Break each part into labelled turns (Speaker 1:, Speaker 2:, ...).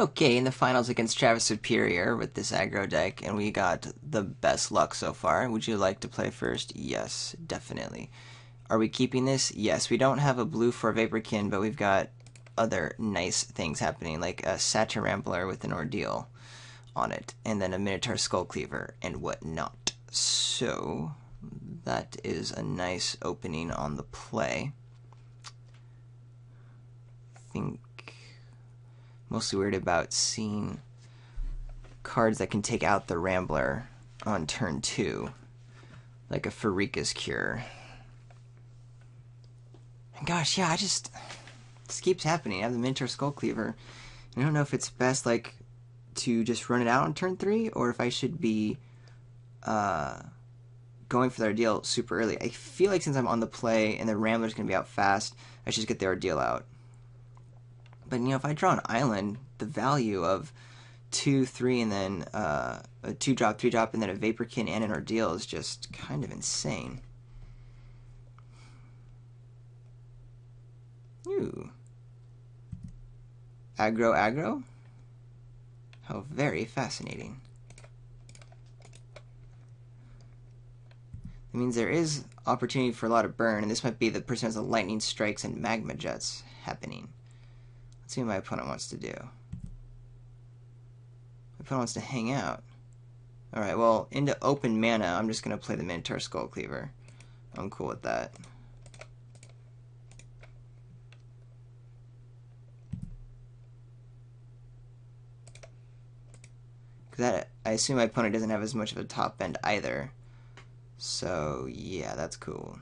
Speaker 1: Okay, in the finals against Travis Superior with this aggro deck, and we got the best luck so far. Would you like to play first? Yes, definitely. Are we keeping this? Yes, we don't have a blue for Vaporkin, but we've got other nice things happening, like a Satyr Rambler with an Ordeal on it, and then a Minotaur Skull Cleaver, and whatnot. So, that is a nice opening on the play. I think mostly worried about seeing cards that can take out the Rambler on turn 2, like a Pharika's Cure. And gosh, yeah, this keeps happening. I have the Minotaur Skull Cleaver. I don't know if it's best, like, to just run it out on turn 3, or if I should be going for the Ordeal super early. I feel like since I'm on the play and the Rambler's going to be out fast, I should just get the Ordeal out. But, if I draw an island, the value of 2, 3, and then a 2-drop, 3-drop, and then a Vaporkin and an Ordeal is just kind of insane. Ooh. Aggro, aggro? How very fascinating. That means there is opportunity for a lot of burn, and this might be the person who has the lightning strikes and magma jets happening. Let's see what my opponent wants to do. My opponent wants to hang out. Alright, well, into open mana, I'm just going to play the Minotaur Skull Cleaver. I'm cool with that. Because I assume my opponent doesn't have as much of a top end either. So, yeah, that's cool.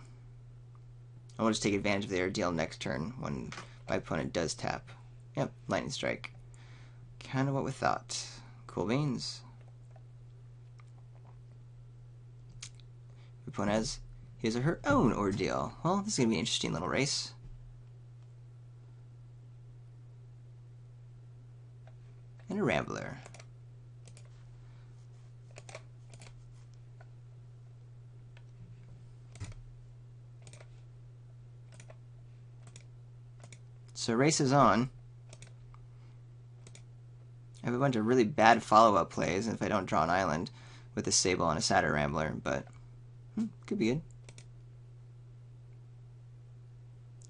Speaker 1: I will just take advantage of the Ordeal next turn when my opponent does tap. Yep, Lightning Strike. Kind of what we thought. Cool beans. Your opponent has his or her own Ordeal. Well, this is going to be an interesting little race. And a Rambler. So race is on. I have a bunch of really bad follow-up plays if I don't draw an island with a Sable and a Satyr Rambler, but could be good.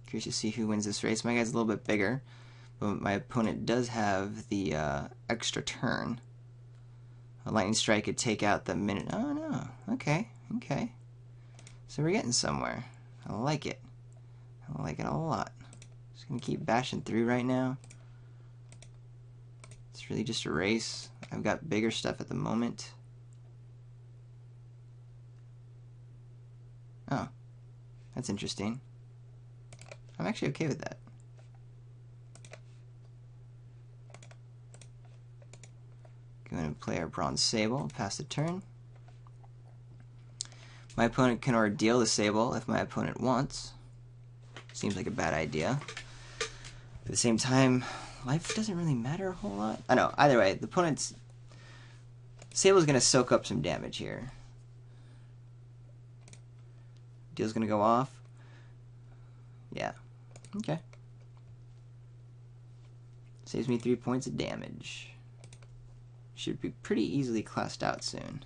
Speaker 1: Curious to see who wins this race. My guy's a little bit bigger, but my opponent does have the extra turn. A Lightning Strike could take out the minute. Oh no. Okay. So we're getting somewhere. I like it. I like it a lot. Just gonna keep bashing through right now. It's really just a race. I've got bigger stuff at the moment. Oh, that's interesting. I'm actually okay with that. Going to play our Bronze Sable, pass the turn. My opponent can Ordeal the Sable if my opponent wants. Seems like a bad idea. At the same time, life doesn't really matter a whole lot. I know, either way, the opponent's Sable's going to soak up some damage here. Deal's going to go off. Yeah. Okay. Saves me 3 points of damage. Should be pretty easily classed out soon.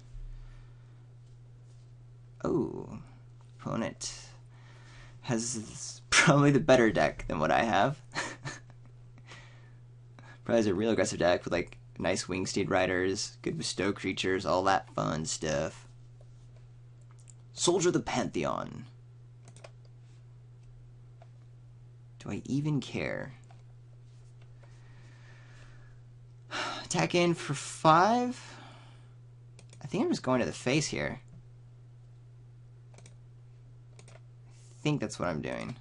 Speaker 1: Oh. Opponent has probably the better deck than what I have. Probably has a real aggressive deck with like nice Wingsteed Riders, good bestow creatures, all that fun stuff. Soldier the Pantheon. Do I even care? Attack in for 5? I think I'm just going to the face here. I think that's what I'm doing.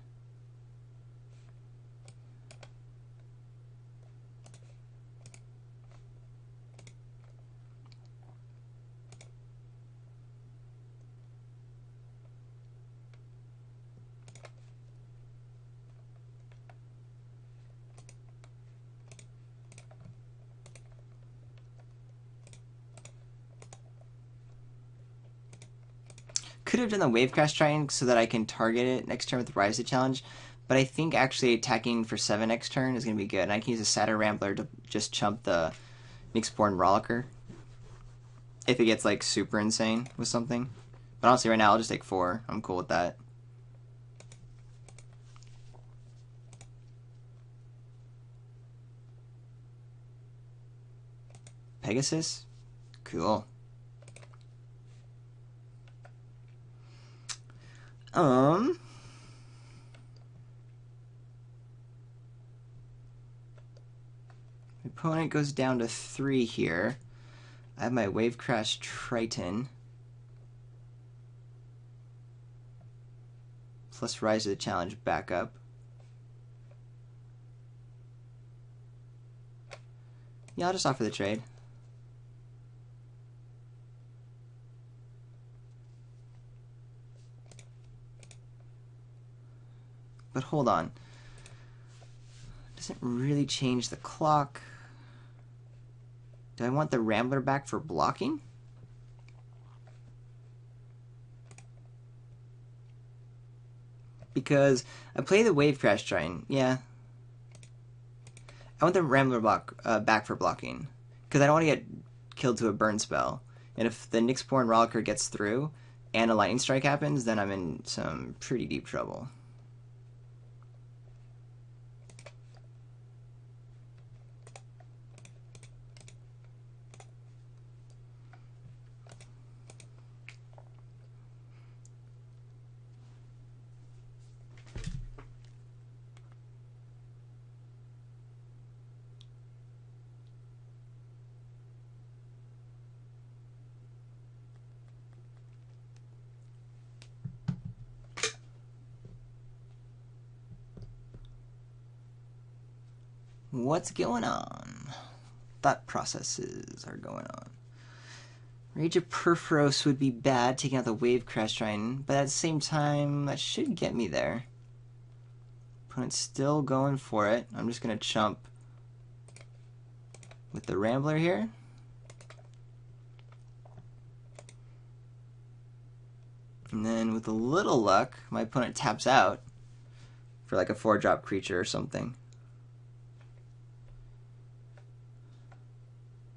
Speaker 1: Could have done the Wave Crash Triton so that I can target it next turn with the Rise to Challenge, But I think actually attacking for 7 next turn is going to be good. And I can use a Satyr Rambler to just chump the Mixborn Rollicker if it gets like super insane with something. But honestly, right now I'll just take 4. I'm cool with that. Pegasus? Cool. My opponent goes down to 3 here. I have my Wave Crash Triton. Plus Rise to the Challenge backup. Yeah, I'll just offer the trade. But hold on. Doesn't really change the clock. Do I want the Rambler back for blocking? Because I play the Wave Crash Triton, yeah. I want the Rambler back for blocking. Because I don't want to get killed to a burn spell. And if the Nyxborn Rollicker gets through and a Lightning Strike happens, then I'm in some pretty deep trouble. What's going on? Thought processes are going on. Rage of Purphoros would be bad, taking out the Wave Crash Triton, but at the same time, that should get me there. Opponent's still going for it. I'm just going to chump with the Rambler here. And then with a little luck, my opponent taps out for like a 4-drop creature or something.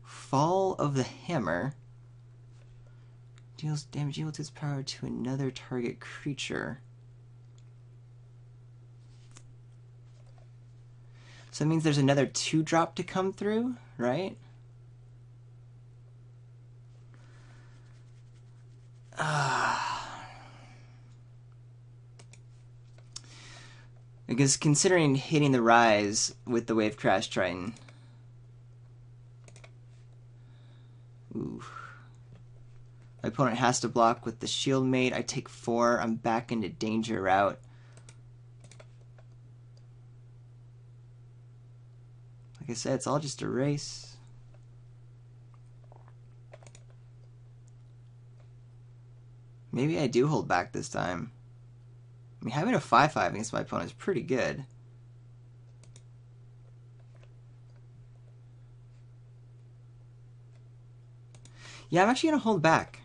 Speaker 1: Fall of the Hammer deals damage equal to its power to another target creature. So that means there's another 2-drop to come through, right? Because considering hitting the Rise with the Wave Crash Triton. Ooh. My opponent has to block with the Shield Mate. I take 4. I'm back into danger route. Like I said, it's all just a race. Maybe I do hold back this time. I mean, having a 5/5 against my opponent is pretty good. Yeah, I'm actually going to hold back.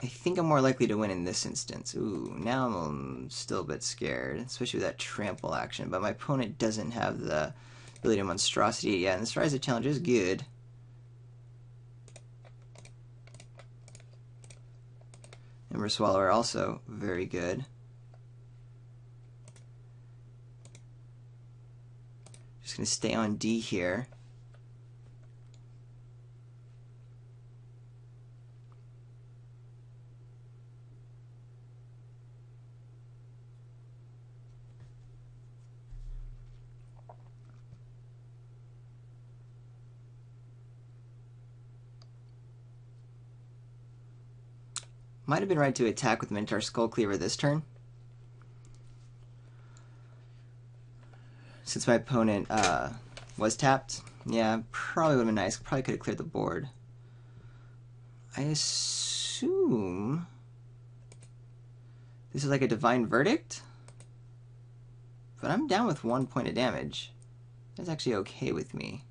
Speaker 1: I think I'm more likely to win in this instance. Ooh, now I'm still a bit scared, especially with that trample action, but my opponent doesn't have the ability to Monstrosity. Yeah, and this Rise of Challenge is good. Ember Swallower also very good. Just going to stay on D here. Might have been right to attack with Minotaur Skullcleaver this turn, since my opponent was tapped. Yeah, probably would have been nice. Probably could have cleared the board. I assume this is like a Divine Verdict, but I'm down with 1 point of damage. That's actually okay with me.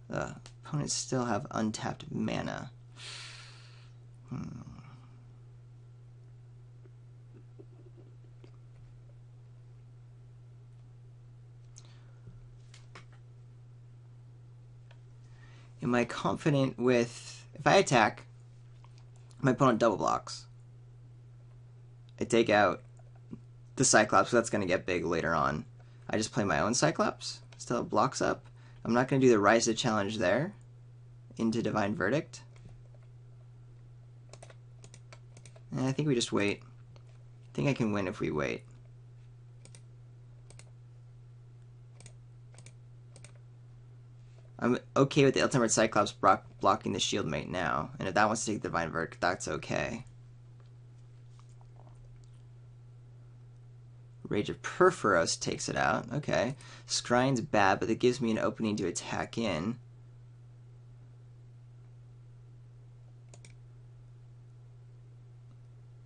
Speaker 1: The opponents still have untapped mana. Am I confident with... If I attack, my opponent double blocks. I take out the Cyclops, so that's going to get big later on. I just play my own Cyclops. Still blocks up. I'm not going to do the Rise to Challenge there into Divine Verdict. And I think we just wait. I think I can win if we wait. I'm okay with the Ill-Tempered Cyclops blocking the Shield Mate now. And if that wants to take the Divine Verdict, that's okay. Rage of Perforos takes it out. Okay. Scrying's bad, but it gives me an opening to attack in.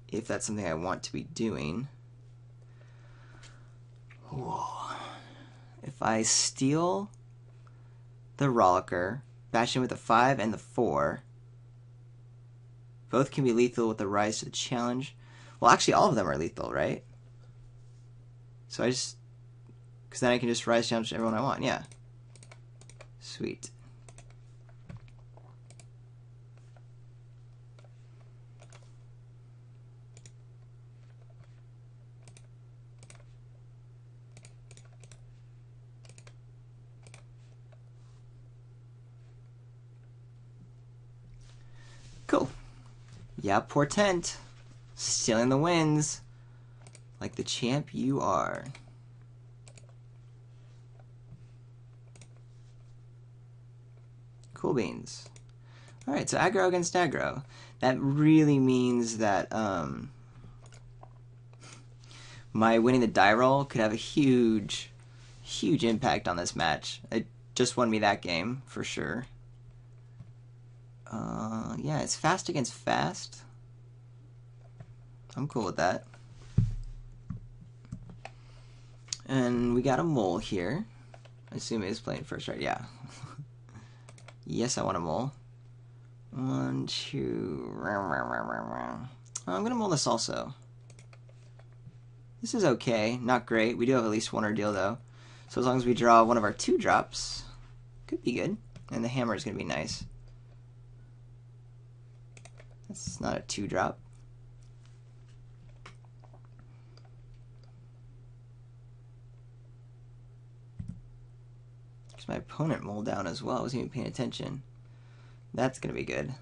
Speaker 1: If that's something I want to be doing. Whoa. If I steal the Rollicker, bash in with the 5 and the 4, both can be lethal with the Rise to the Challenge. Well, actually, all of them are lethal, right? So I just... Because then I can just Rise Challenge everyone I want, yeah. Sweet. Cool. Yeah, Portent. Stealing the wins. Like the champ you are. Cool beans. Alright, so aggro against aggro. That really means that my winning the die roll could have a huge impact on this match. It just won me that game, for sure. Yeah, it's fast against fast. I'm cool with that. And we got a mole here. I assume it is playing first, right? Yeah. Yes, I want a mole. 1, 2... I'm gonna mole this also. This is okay. Not great. We do have at least one ordeal, though. So as long as we draw one of our 2 drops, could be good. And the hammer is gonna be nice. That's not a 2-drop. There's my opponent mole down as well. I wasn't even paying attention. That's going to be good.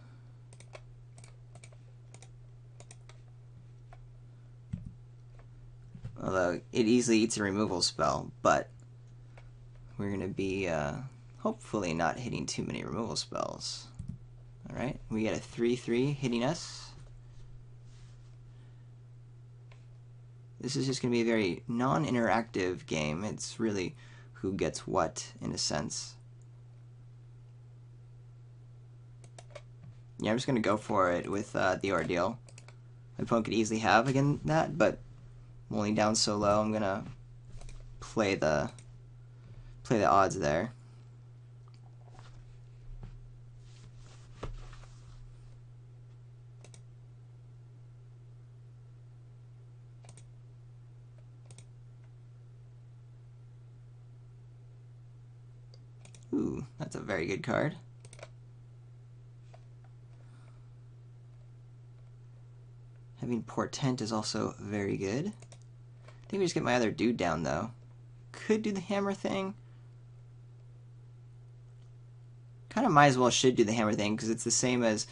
Speaker 1: Although it easily eats a removal spell, but we're going to be hopefully not hitting too many removal spells. Alright, we get a 3/3 hitting us. This is just going to be a very non-interactive game. It's really who gets what, in a sense. Yeah, I'm just going to go for it with the ordeal. My opponent could easily have again that, but I'm only down so low. I'm going to play the odds there. Ooh, that's a very good card. Having Portent is also very good. I think we just get my other dude down, though. Could do the hammer thing. Kind of might as well should do the hammer thing, because it's the same as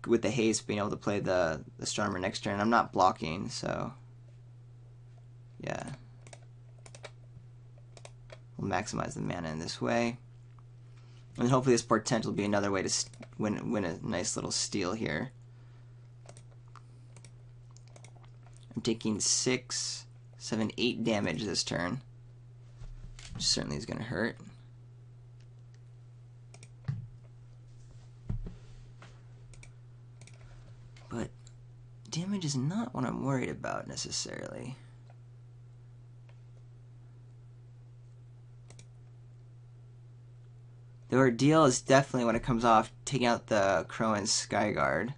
Speaker 1: with the haste, being able to play the Astronomer next turn. I'm not blocking, so... yeah. We'll maximize the mana in this way. And hopefully this Portent will be another way to win a nice little steal here. I'm taking 6, 7, 8 damage this turn. Which certainly is going to hurt. But damage is not what I'm worried about necessarily. The ordeal is definitely, when it comes off, taking out the Crow and Skyguard.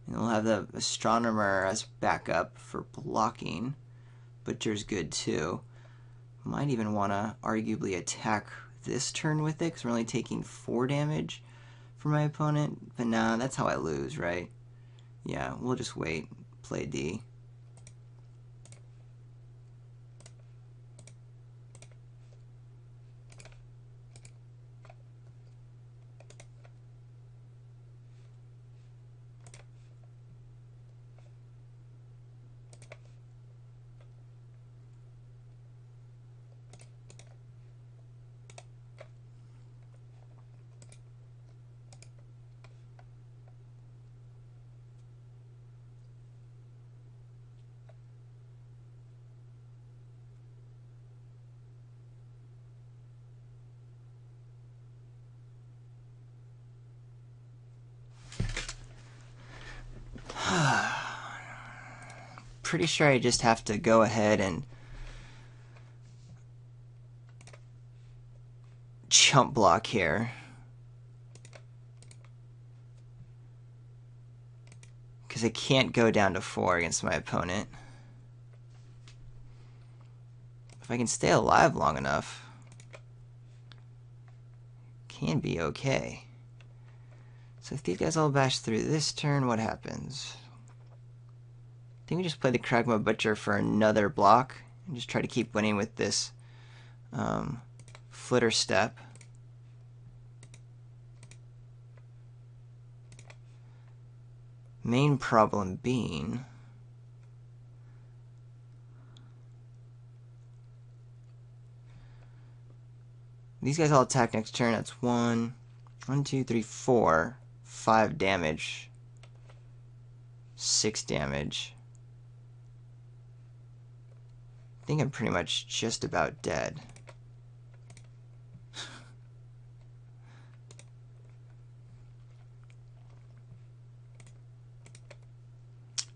Speaker 1: And we'll have the Astronomer as backup for blocking. Butcher's good too. Might even want to arguably attack this turn with it, because we're only taking 4 damage from my opponent. But nah, that's how I lose, right? Yeah, we'll just wait. Play D. Pretty sure I just have to go ahead and chump block here. Because I can't go down to 4 against my opponent. If I can stay alive long enough, can be okay. So if these guys all bash through this turn, what happens? I think we just play the Kragma Butcher for another block and just try to keep winning with this flitter step. Main problem being these guys all attack next turn. That's 1, 2, 3, 4, 5 damage, 6 damage. I think I'm pretty much just about dead.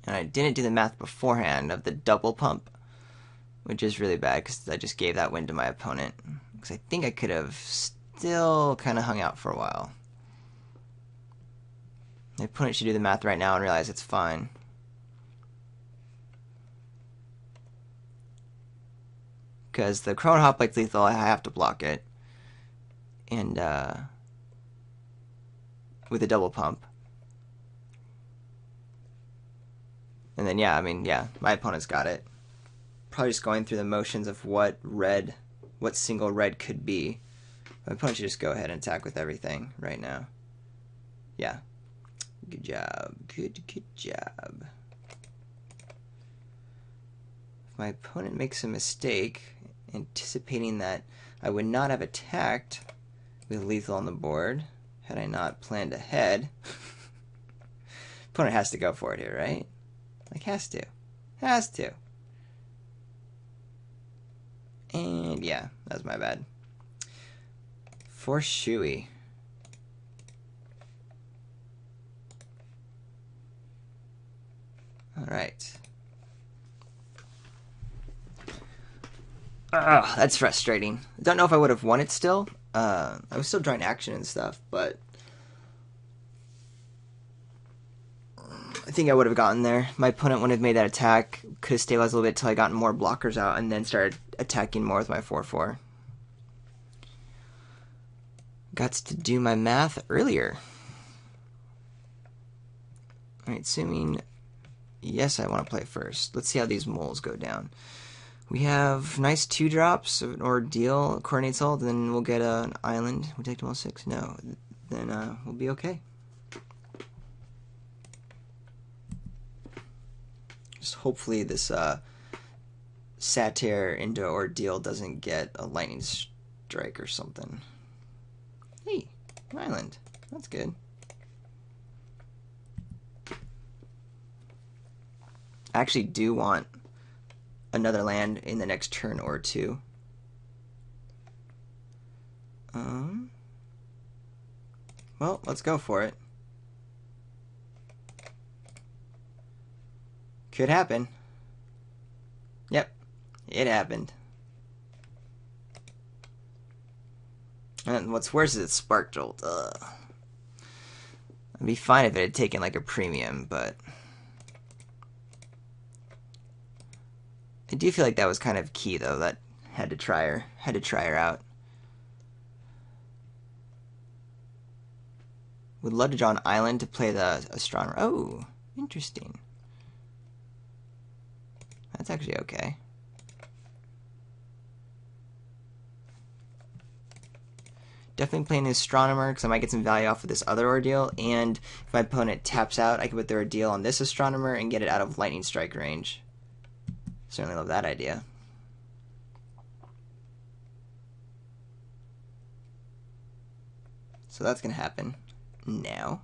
Speaker 1: And I didn't do the math beforehand of the double pump, which is really bad because I just gave that win to my opponent. Because I think I could have still kind of hung out for a while. My opponent should do the math right now and realize it's fine. Because the Chrono Hoplite's lethal, I have to block it. And with a double pump. And then yeah, I mean, yeah, my opponent's got it. Probably just going through the motions of what single red could be. My opponent should just go ahead and attack with everything right now. Yeah. Good job. Good job. If my opponent makes a mistake, anticipating that I would not have attacked with lethal on the board had I not planned ahead. Opponent has to go for it here, right? Like, has to. Has to. And yeah, that was my bad. For Shui. Alright. Ugh, that's frustrating. I don't know if I would have won it still. I was still drawing action and stuff, but I think I would have gotten there. My opponent wouldn't have made that attack. Could have stabilized a little bit until I got more blockers out and then started attacking more with my 4-4. Got to do my math earlier. Alright, assuming yes, I want to play first. Let's see how these moles go down. We have nice 2 drops of an Ordeal, Coordinate Salt, then we'll get an island. We take to 6? No. Then we'll be okay. Just hopefully this Satyr into Ordeal doesn't get a Lightning Strike or something. Hey, an island. That's good. I actually do want another land in the next turn or 2. Well, let's go for it. Could happen. Yep, it happened. And what's worse is it's Spark Jolt. Ugh. I'd be fine if it had taken like a premium, but I do feel like that was kind of key though. That had to try her out. Would love to draw an island to play the astronomer. Oh, interesting. That's actually okay. Definitely playing the astronomer because I might get some value off of this other ordeal, and if my opponent taps out, I can put their ordeal on this astronomer and get it out of lightning strike range. Certainly love that idea. So that's going to happen now.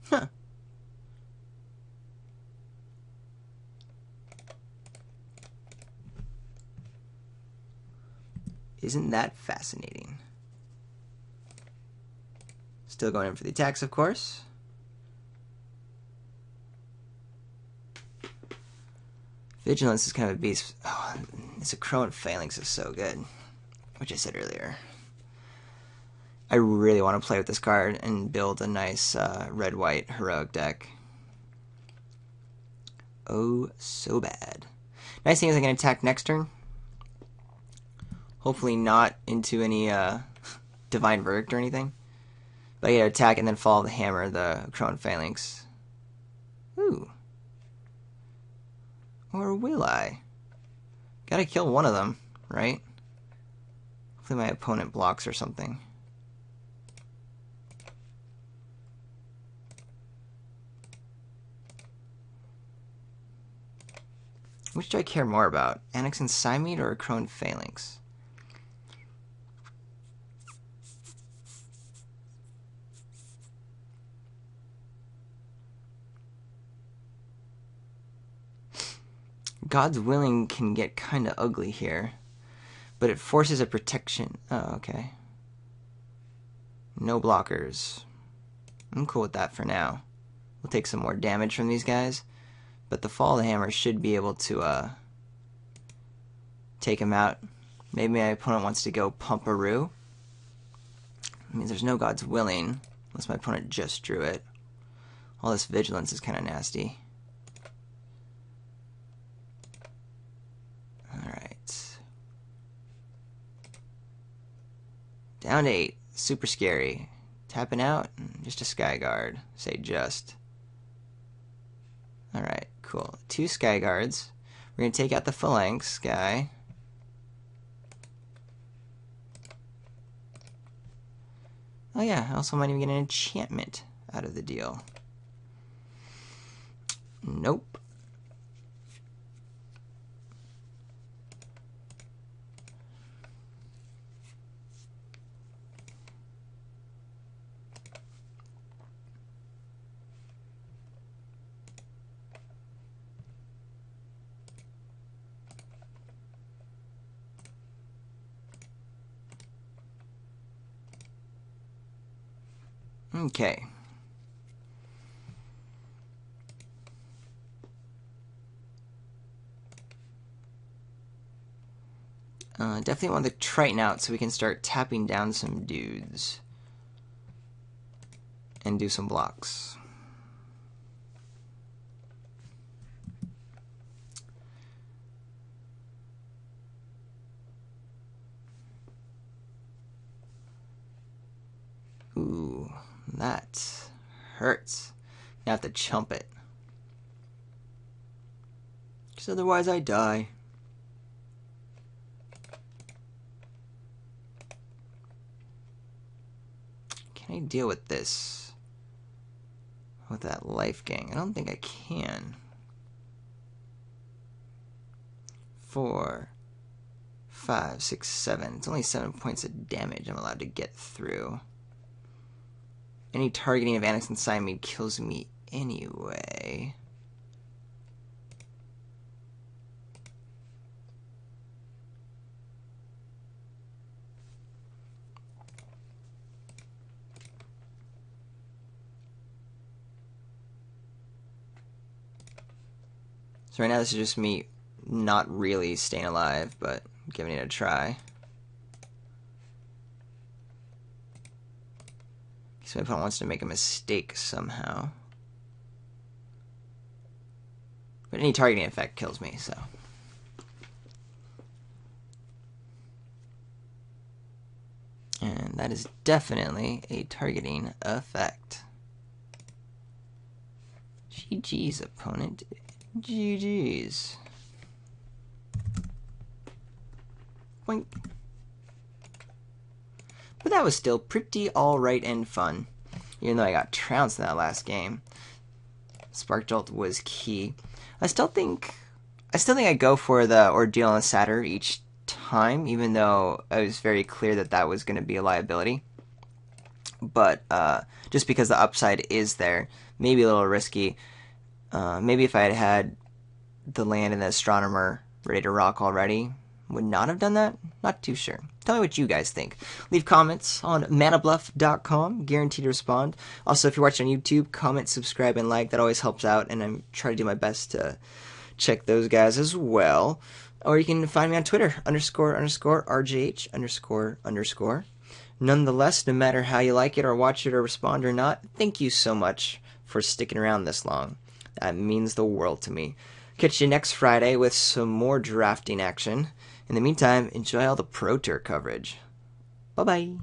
Speaker 1: Huh. Isn't that fascinating? Still going in for the attacks, of course. Vigilance is kind of a beast. Oh, this Acroan Phalanx is so good, which I said earlier. I really want to play with this card and build a nice red-white heroic deck. Oh, so bad. Nice thing is I can attack next turn. Hopefully not into any Divine Verdict or anything. But I get to attack and then follow the hammer, the Acroan Phalanx. Ooh. Or will I? Gotta kill one of them, right? Hopefully my opponent blocks or something. Which do I care more about? Anaxan Cymede or Acroan Phalanx? God's Willing can get kind of ugly here, but it forces a protection. Oh, okay. No blockers. I'm cool with that for now. We'll take some more damage from these guys, but the Fall of the Hammer should be able to take him out. Maybe my opponent wants to go Pumperoo. It means there's no God's Willing, unless my opponent just drew it. All this Vigilance is kind of nasty. Alright. Down to 8. Super scary. Tapping out. Just a Skyguard. Say just. Alright, cool. 2 Skyguards. We're going to take out the Phalanx guy. Oh yeah, I also might even get an enchantment out of the deal. Nope. Okay. Definitely want the Triton out so we can start tapping down some dudes. And do some blocks. Ooh, that hurts. I have to chump it. Because otherwise I die. Can I deal with this? With that Life Gang? I don't think I can. 4, 5, 6, 7. It's only 7 points of damage I'm allowed to get through. Any targeting of Anaxan Cymede kills me anyway. So right now this is just me not really staying alive, but giving it a try. So my opponent wants to make a mistake somehow. But any targeting effect kills me, so. And that is definitely a targeting effect. GG's, opponent. GG's. Boink. But that was still pretty alright and fun. Even though I got trounced in that last game. Spark Jolt was key. I still think I go for the Ordeal and Satyr each time, even though I was very clear that that was going to be a liability. But just because the upside is there, maybe a little risky. Maybe if I had had the land and the Astronomer ready to rock already, would not have done that? Not too sure. Tell me what you guys think. Leave comments on manabluff.com. Guaranteed to respond. Also, if you're watching on YouTube, comment, subscribe, and like. That always helps out, and I'm trying to do my best to check those guys as well. Or you can find me on Twitter, __RJH___. Nonetheless, no matter how you like it or watch it or respond or not, thank you so much for sticking around this long. That means the world to me. Catch you next Friday with some more drafting action. In the meantime, enjoy all the Pro Tour coverage. Bye-bye.